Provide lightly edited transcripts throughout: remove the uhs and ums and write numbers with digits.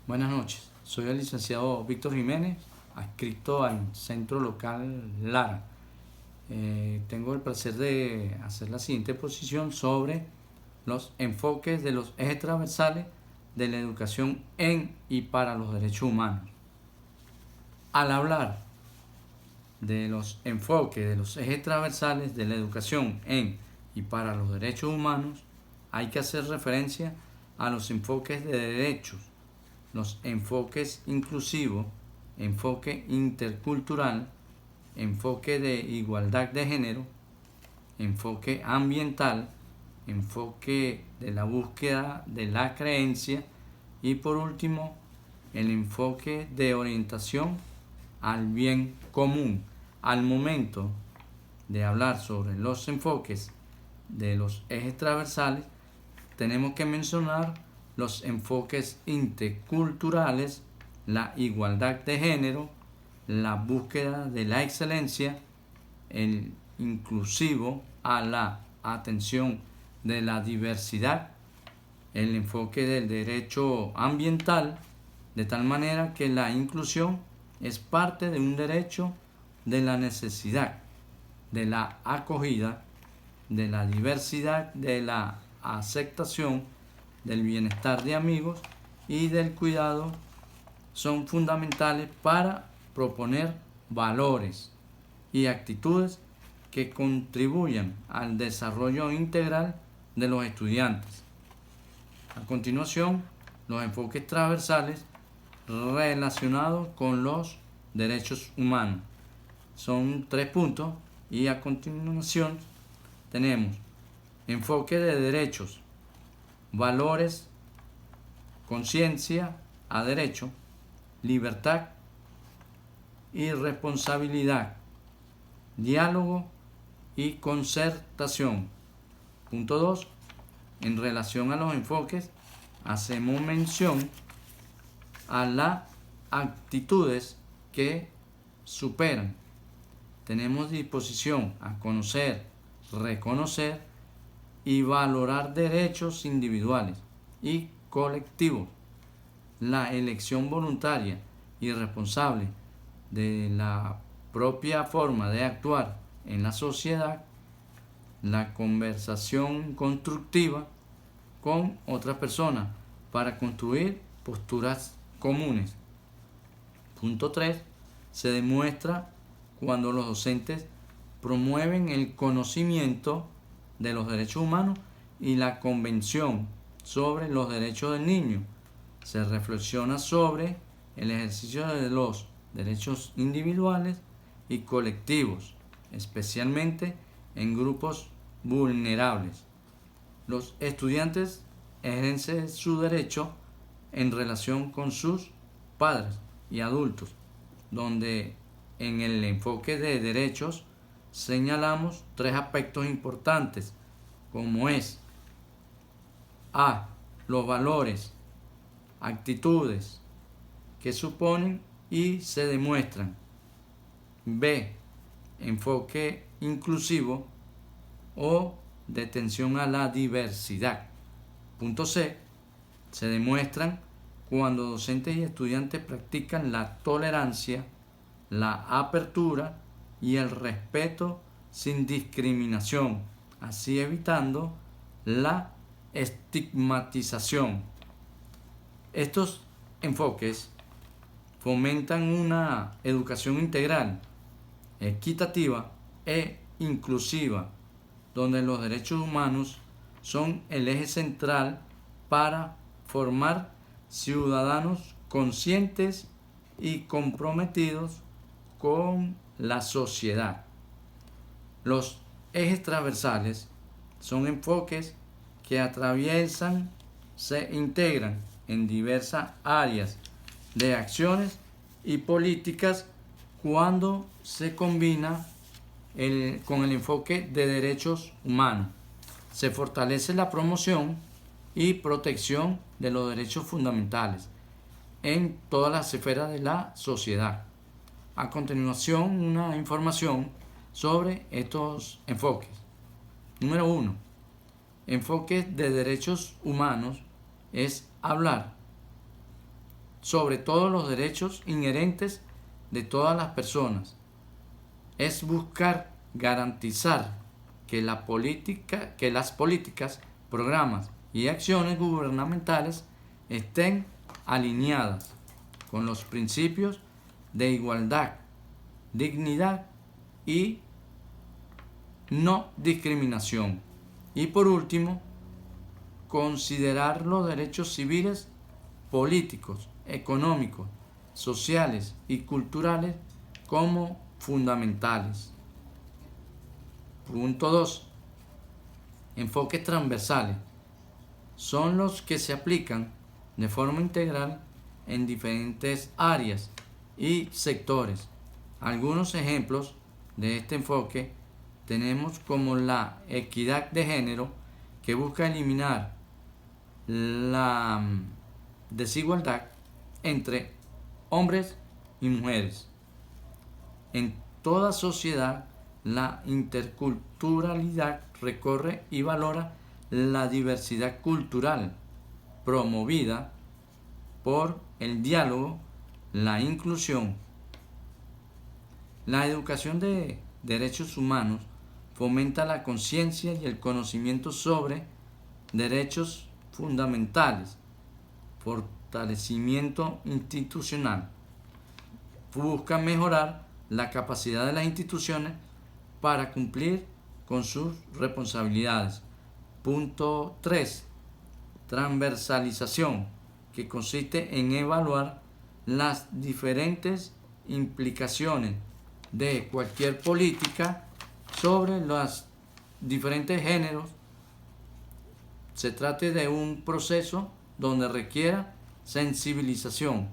Buenas noches, soy el licenciado Víctor Jiménez, adscrito al Centro Local Lara. Tengo el placer de hacer la siguiente exposición sobre los enfoques de los ejes transversales de la educación en y para los derechos humanos. Al hablar de los enfoques de los ejes transversales de la educación en y para los derechos humanos, hay que hacer referencia a los enfoques de derechos, los enfoques inclusivos, enfoque intercultural, enfoque de igualdad de género, enfoque ambiental, enfoque de la búsqueda de la creencia y por último el enfoque de orientación al bien común. Al momento de hablar sobre los enfoques de los ejes transversales, tenemos que mencionar los enfoques interculturales, la igualdad de género, la búsqueda de la excelencia, el inclusivo a la atención de la diversidad, el enfoque del derecho ambiental, de tal manera que la inclusión es parte de un derecho de la necesidad, de la acogida, de la diversidad, de la aceptación, del bienestar de amigos y del cuidado, son fundamentales para proponer valores y actitudes que contribuyan al desarrollo integral de los estudiantes. A continuación, los enfoques transversales relacionados con los derechos humanos. Son 3 puntos y a continuación tenemos enfoque de derechos, valores, conciencia a derecho, libertad y responsabilidad, diálogo y concertación. Punto 2. En relación a los enfoques, hacemos mención a las actitudes que superan. Tenemos disposición a conocer, reconocer y valorar derechos individuales y colectivos, la elección voluntaria y responsable de la propia forma de actuar en la sociedad, la conversación constructiva con otras personas para construir posturas comunes. Punto 3. Se demuestra cuando los docentes promueven el conocimiento de los derechos humanos y la Convención sobre los Derechos del Niño. Se reflexiona sobre el ejercicio de los derechos individuales y colectivos, especialmente en grupos vulnerables. Los estudiantes ejercen su derecho en relación con sus padres y adultos, donde en el enfoque de derechos señalamos 3 aspectos importantes, como es A. Los valores, actitudes que suponen y se demuestran. B. Enfoque inclusivo o de atención a la diversidad. Punto C. Se demuestran cuando docentes y estudiantes practican la tolerancia, la apertura y el respeto sin discriminación, así evitando la estigmatización. Estos enfoques fomentan una educación integral, equitativa e inclusiva, donde los derechos humanos son el eje central para formar ciudadanos conscientes y comprometidos con la sociedad. Los ejes transversales son enfoques que atraviesan, se integran en diversas áreas de acciones y políticas cuando se combina con el enfoque de derechos humanos. Se fortalece la promoción y protección de los derechos fundamentales en todas las esferas de la sociedad. A continuación, una información sobre estos enfoques. Número 1. Enfoques de derechos humanos es hablar sobre todos los derechos inherentes de todas las personas. Es buscar garantizar que las políticas, programas y acciones gubernamentales estén alineadas con los principios de igualdad, dignidad y no discriminación. Y por último, considerar los derechos civiles, políticos, económicos, sociales y culturales como fundamentales. Punto 2. Enfoques transversales. Son los que se aplican de forma integral en diferentes áreas y sectores. Algunos ejemplos de este enfoque tenemos como la equidad de género, que busca eliminar la desigualdad entre hombres y mujeres. En toda sociedad, la interculturalidad recorre y valora la diversidad cultural, promovida por el diálogo, la inclusión. La educación de derechos humanos fomenta la conciencia y el conocimiento sobre derechos fundamentales, fortalecimiento institucional. Busca mejorar la capacidad de las instituciones para cumplir con sus responsabilidades. Punto 3. Transversalización, que consiste en evaluar las diferentes implicaciones de cualquier política sobre los diferentes géneros. Se trata de un proceso donde requiera sensibilización,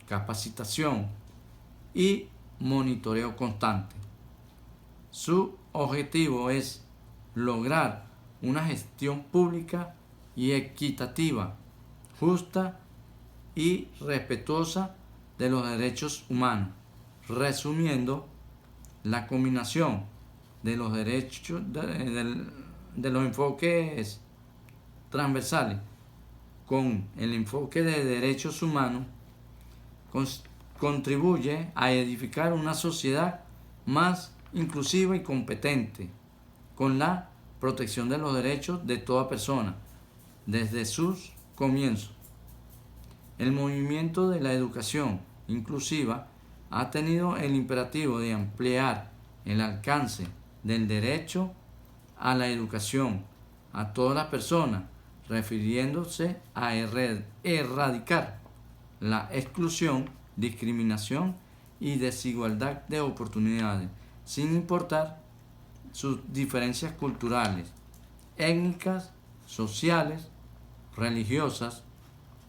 capacitación y monitoreo constante. Su objetivo es lograr una gestión pública y equitativa, justa y respetuosa de los derechos humanos. Resumiendo, la combinación de los derechos de los enfoques transversales con el enfoque de derechos humanos contribuye a edificar una sociedad más inclusiva y competente, con la protección de los derechos de toda persona desde sus comienzos. El movimiento de la educación inclusiva ha tenido el imperativo de ampliar el alcance del derecho a la educación a todas las personas, refiriéndose a erradicar la exclusión, discriminación y desigualdad de oportunidades, sin importar sus diferencias culturales, étnicas, sociales, religiosas,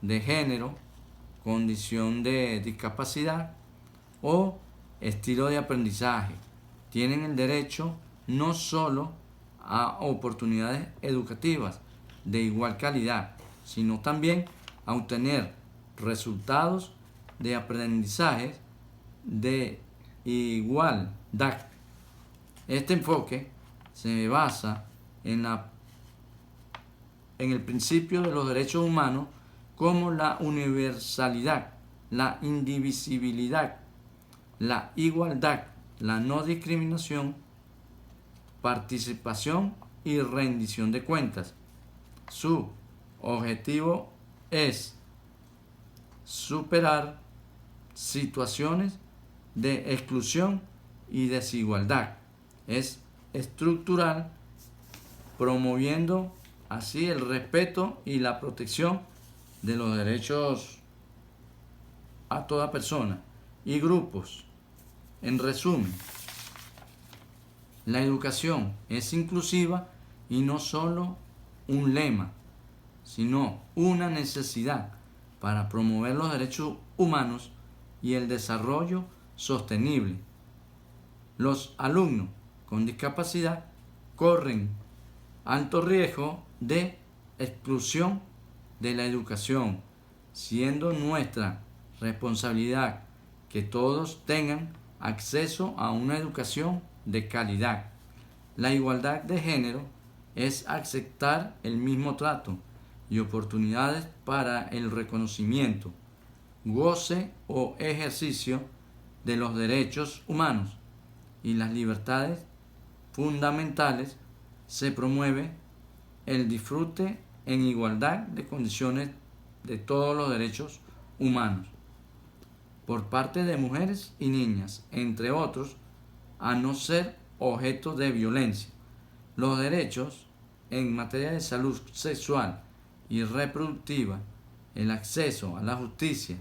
de género, condición de discapacidad o estilo de aprendizaje. Tienen el derecho no solo a oportunidades educativas de igual calidad, sino también a obtener resultados de aprendizaje de igualdad. Este enfoque se basa en el principio de los derechos humanos, como la universalidad, la indivisibilidad, la igualdad, la no discriminación, participación y rendición de cuentas. Su objetivo es superar situaciones de exclusión y desigualdad. Es estructural, promoviendo así el respeto y la protección de los derechos a toda persona y grupos. En resumen, la educación es inclusiva y no solo un lema, sino una necesidad para promover los derechos humanos y el desarrollo sostenible. Los alumnos con discapacidad corren alto riesgo de exclusión de la educación, siendo nuestra responsabilidad que todos tengan acceso a una educación de calidad. La igualdad de género es aceptar el mismo trato y oportunidades para el reconocimiento, goce o ejercicio de los derechos humanos y las libertades fundamentales, se promueve el disfrute en igualdad de condiciones de todos los derechos humanos por parte de mujeres y niñas, entre otros, a no ser objeto de violencia. Los derechos en materia de salud sexual y reproductiva, el acceso a la justicia,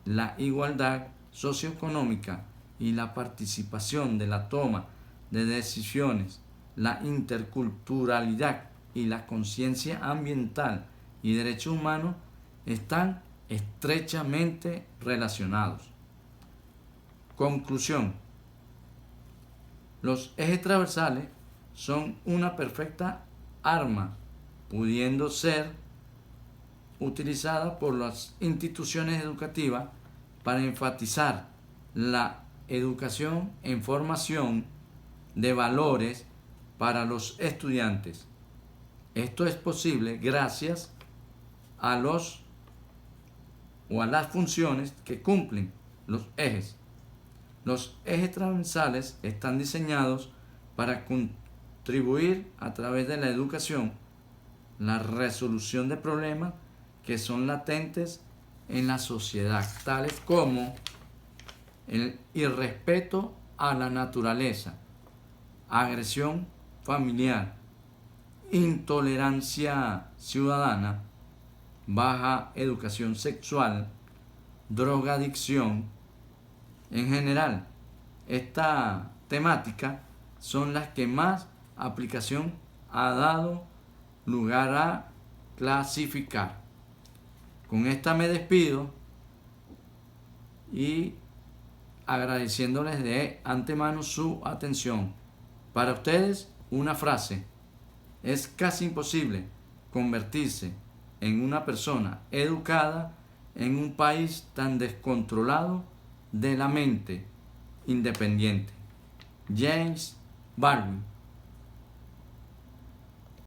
la igualdad socioeconómica y la participación de la toma de decisiones, la interculturalidad y la conciencia ambiental y derechos humanos están estrechamente relacionados. Conclusión. Los ejes transversales son una perfecta arma, pudiendo ser utilizada por las instituciones educativas para enfatizar la educación en formación de valores para los estudiantes. Esto es posible gracias a las funciones que cumplen los ejes. Los ejes transversales están diseñados para contribuir a través de la educación la resolución de problemas que son latentes en la sociedad, tales como el irrespeto a la naturaleza, agresión familiar, intolerancia ciudadana, baja educación sexual, drogadicción. En general, esta temática son las que más aplicación ha dado lugar a clasificar. Con esta me despido y agradeciéndoles de antemano su atención. Para ustedes, una frase: es casi imposible convertirse en una persona educada en un país tan descontrolado de la mente independiente. James Baldwin.